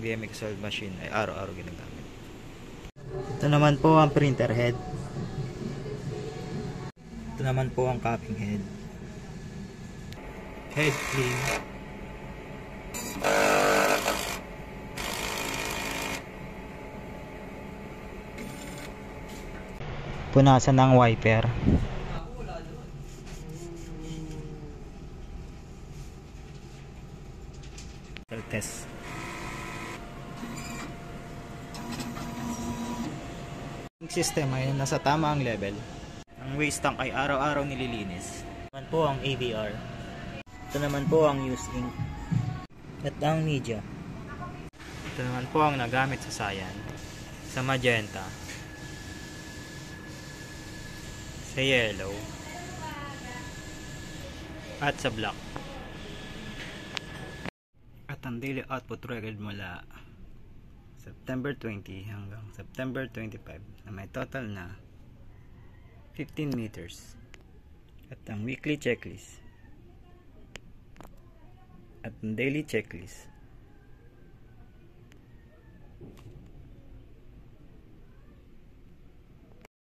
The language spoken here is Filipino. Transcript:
VMXL machine ay araw-araw ginagamit. Ito naman po ang printer head. Ito naman po ang copying head. Head clean. Punasan ng wiper. Test. System ay nasa tama ang level. Ang waste tank ay araw-araw nililinis. Ito naman po ang AVR. Ito naman po ang use ink. At ang media. Ito naman po ang nagamit sa cyan, sa magenta, sa yellow, at sa black. At ang daily output record mula September 20 hanggang September 25 na may total na 15 meters. At ang weekly checklist at ang daily checklist